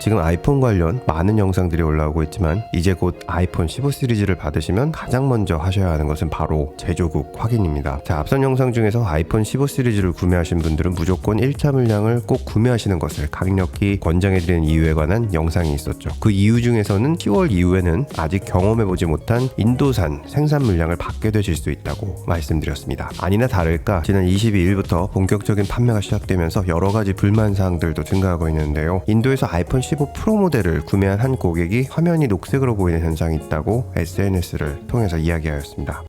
지금 아이폰 관련 많은 영상들이 올라오고 있지만 이제 곧 아이폰 15 시리즈를 받으시면 가장 먼저 하셔야 하는 것은 바로 제조국 확인입니다. 자, 앞선 영상 중에서 아이폰 15 시리즈를 구매하신 분들은 무조건 1차 물량을 꼭 구매하시는 것을 강력히 권장해드리는 이유에 관한 영상이 있었죠. 그 이유 중에서는 10월 이후에는 아직 경험해보지 못한 인도산 생산 물량을 받게 되실 수 있다고 말씀드렸습니다. 아니나 다를까 지난 22일부터 본격적인 판매가 시작되면서 여러 가지 불만 사항들도 증가하고 있는데요. 인도에서 아이폰 15 프로 모델을 구매한 한 고객이 화면이 녹색으로 보이는 현상이 있다고 SNS를 통해서 이야기하였습니다.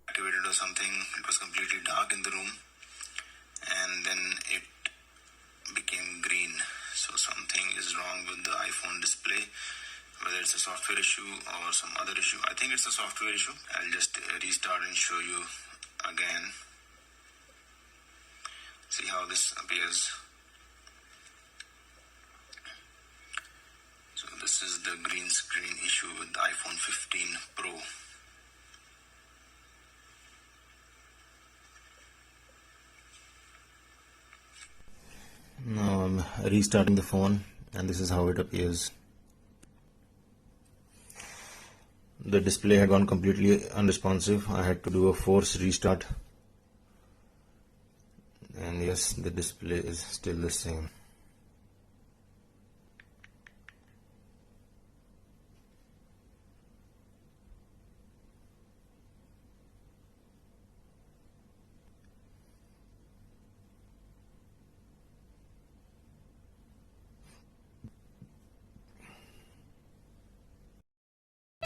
Whether it's a software issue or some other issue. I think it's a software issue. I'll just restart and show you again. See how this appears. So this is the green screen issue with the iPhone 15 Pro. Now I'm restarting the phone and this is how it appears. The display had gone completely unresponsive. I had to do a forced restart. And yes, the display is still the same.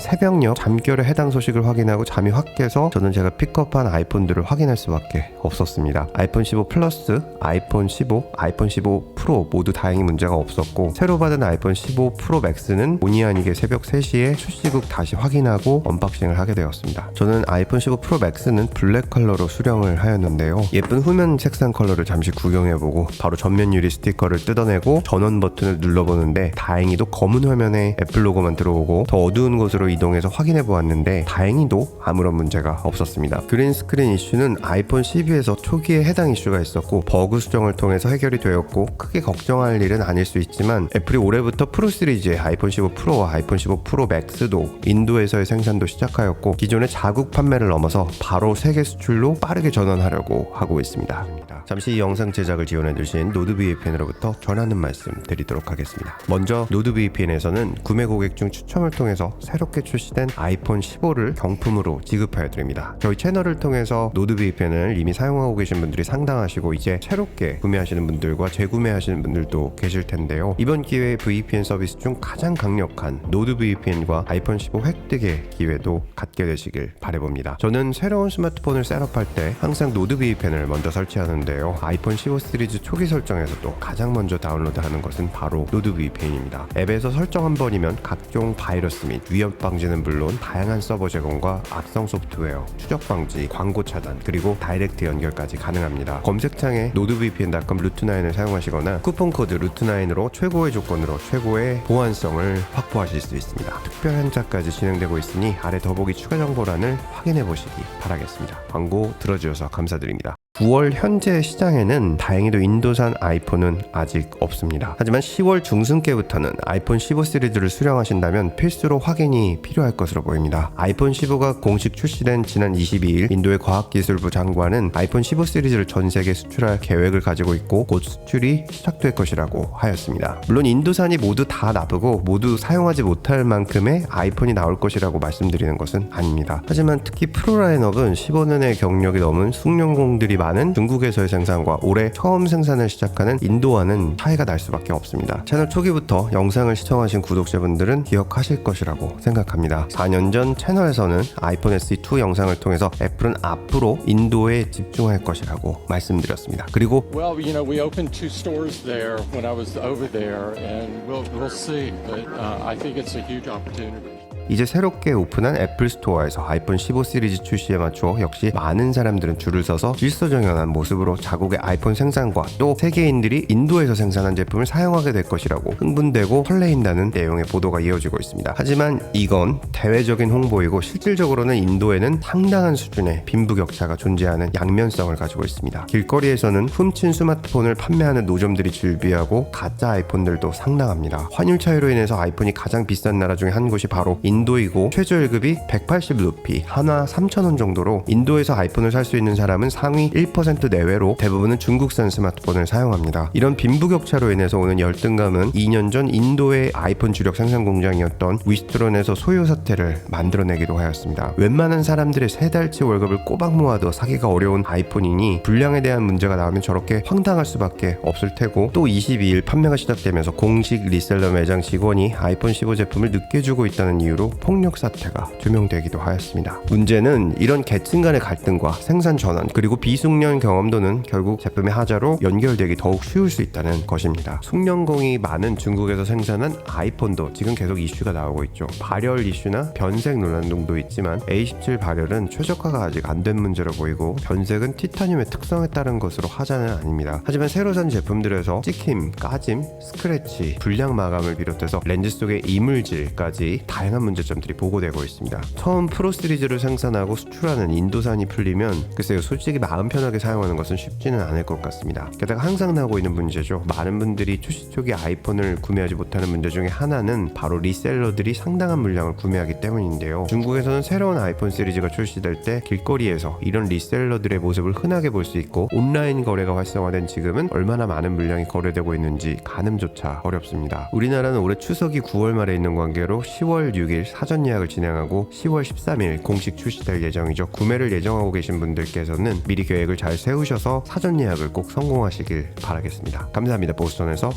새벽녘 잠결에 해당 소식을 확인하고 잠이 확 깨서 저는 제가 픽업한 아이폰들을 확인할 수밖에 없었습니다. 아이폰 15 플러스, 아이폰 15, 아이폰 15 프로 모두 다행히 문제가 없었고 새로 받은 아이폰 15 프로 맥스는 본의 아니게 새벽 3시에 출시국 다시 확인하고 언박싱을 하게 되었습니다. 저는 아이폰 15 프로 맥스는 블랙 컬러로 수령을 하였는데요. 예쁜 후면 색상 컬러를 잠시 구경해보고 바로 전면 유리 스티커를 뜯어내고 전원 버튼을 눌러보는데 다행히도 검은 화면에 애플 로고만 들어오고 더 어두운 곳으로 이동해서 확인해 보았는데 다행히도 아무런 문제가 없었습니다. 그린 스크린 이슈는 아이폰 12에서 초기에 해당 이슈가 있었고 버그 수정을 통해서 해결이 되었고 크게 걱정할 일은 아닐 수 있지만 애플이 올해부터 프로 시리즈의 아이폰 15 프로와 아이폰 15 프로 맥스도 인도에서의 생산도 시작하였고 기존의 자국 판매를 넘어서 바로 세계 수출로 빠르게 전환하려고 하고 있습니다. 잠시 이 영상 제작을 지원해주신 노드VPN으로부터 전하는 말씀 드리도록 하겠습니다. 먼저 노드VPN에서는 구매 고객 중 추첨을 통해서 새롭게 출시된 아이폰 15를 경품으로 지급하여 드립니다. 저희 채널을 통해서 노드VPN을 이미 사용하고 계신 분들이 상당하시고 이제 새롭게 구매하시는 분들과 재구매하시는 분들도 계실 텐데요. 이번 기회에 VPN 서비스 중 가장 강력한 노드VPN과 아이폰 15 획득의 기회도 갖게 되시길 바라봅니다. 저는 새로운 스마트폰을 셋업할 때 항상 노드VPN을 먼저 설치하는데요. 아이폰 15 시리즈 초기 설정에서도 가장 먼저 다운로드하는 것은 바로 노드VPN입니다. 앱에서 설정 한 번이면 각종 바이러스 및 위협 방지는 물론 다양한 서버 제공과 악성 소프트웨어, 추적 방지, 광고 차단, 그리고 다이렉트 연결까지 가능합니다. 검색창에 nordvpn.com 루트9을 사용하시거나 쿠폰 코드 루트9으로 최고의 조건으로 최고의 보안성을 확보하실 수 있습니다. 특별 행사까지 진행되고 있으니 아래 더보기 추가 정보란을 확인해 보시기 바라겠습니다. 광고 들어주셔서 감사드립니다. 9월 현재 시장에는 다행히도 인도산 아이폰은 아직 없습니다. 하지만 10월 중순께부터는 아이폰 15 시리즈를 수령하신다면 필수로 확인이 필요할 것으로 보입니다. 아이폰 15가 공식 출시된 지난 22일 인도의 과학기술부 장관은 아이폰 15 시리즈를 전 세계 수출할 계획을 가지고 있고 곧 수출이 시작될 것이라고 하였습니다. 물론 인도산이 모두 다 나쁘고 모두 사용하지 못할 만큼의 아이폰이 나올 것이라고 말씀드리는 것은 아닙니다. 하지만 특히 프로 라인업은 15년의 경력이 넘은 숙련공들이 많은 중국에서의 생산과 올해 처음 생산을 시작하는 인도와는 차이가 날 수밖에 없습니다. 채널 초기부터 영상을 시청하신 구독자분들은 기억하실 것이라고 생각합니다. 4년 전 채널에서는 아이폰 SE2 영상을 통해서 애플은 앞으로 인도에 집중할 것이라고 말씀드렸습니다. 그리고 Well, you know, we opened 2 stores there when I was over there, and we'll see. But I think it's a huge opportunity. 이제 새롭게 오픈한 애플 스토어에서 아이폰 15 시리즈 출시에 맞춰 역시 많은 사람들은 줄을 서서 질서정연한 모습으로 자국의 아이폰 생산과 또 세계인들이 인도에서 생산한 제품을 사용하게 될 것이라고 흥분되고 설레인다는 내용의 보도가 이어지고 있습니다. 하지만 이건 대외적인 홍보이고 실질적으로는 인도에는 상당한 수준의 빈부격차가 존재하는 양면성을 가지고 있습니다. 길거리에서는 훔친 스마트폰을 판매하는 노점들이 즐비하고 가짜 아이폰들도 상당합니다. 환율 차이로 인해서 아이폰이 가장 비싼 나라 중에 한 곳이 바로 인도이고 최저월급이 180루피, 하나 3,000원 정도로 인도에서 아이폰을 살 수 있는 사람은 상위 1% 내외로 대부분은 중국산 스마트폰을 사용합니다. 이런 빈부격차로 인해서 오는 열등감은 2년 전 인도의 아이폰 주력 생산 공장이었던 위스트론에서 소요 사태를 만들어내기도 하였습니다. 웬만한 사람들의 3달치 월급을 꼬박 모아도 사기가 어려운 아이폰이니 불량에 대한 문제가 나오면 저렇게 황당할 수밖에 없을 테고, 또 22일 판매가 시작되면서 공식 리셀러 매장 직원이 아이폰 15 제품을 늦게 주고 있다는 이유로 폭력 사태가 조명되기도 하였습니다. 문제는 이런 계층 간의 갈등과 생산 전환 그리고 비숙련 경험도는 결국 제품의 하자로 연결되기 더욱 쉬울 수 있다는 것입니다. 숙련공이 많은 중국에서 생산한 아이폰도 지금 계속 이슈가 나오고 있죠. 발열 이슈나 변색 논란 등도 있지만 A17 발열은 최적화가 아직 안 된 문제로 보이고 변색은 티타늄의 특성에 따른 것으로 하자는 아닙니다. 하지만 새로 산 제품들에서 찍힘, 까짐, 스크래치, 불량 마감을 비롯해서 렌즈 속의 이물질까지 다양한 문제점들이 보고되고 있습니다. 처음 프로 시리즈를 생산하고 수출하는 인도산이 풀리면 글쎄요, 솔직히 마음 편하게 사용하는 것은 쉽지는 않을 것 같습니다. 게다가 항상 나오고 있는 문제죠. 많은 분들이 출시 초기 아이폰을 구매하지 못하는 문제 중에 하나는 바로 리셀러들이 상당한 물량을 구매하기 때문인데요. 중국에서는 새로운 아이폰 시리즈가 출시될 때 길거리에서 이런 리셀러들의 모습을 흔하게 볼 수 있고, 온라인 거래가 활성화된 지금은 얼마나 많은 물량이 거래되고 있는지 가늠조차 어렵습니다. 우리나라는 올해 추석이 9월 말에 있는 관계로 10월 6일 사전 예약을 진행하고 10월 13일 공식 출시될 예정이죠. 구매를 예정하고 계신 분들께서는 미리 계획을 잘 세우셔서 사전 예약을 꼭 성공하시길 바라겠습니다. 감사합니다. 보스턴에서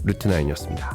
루트9이었습니다.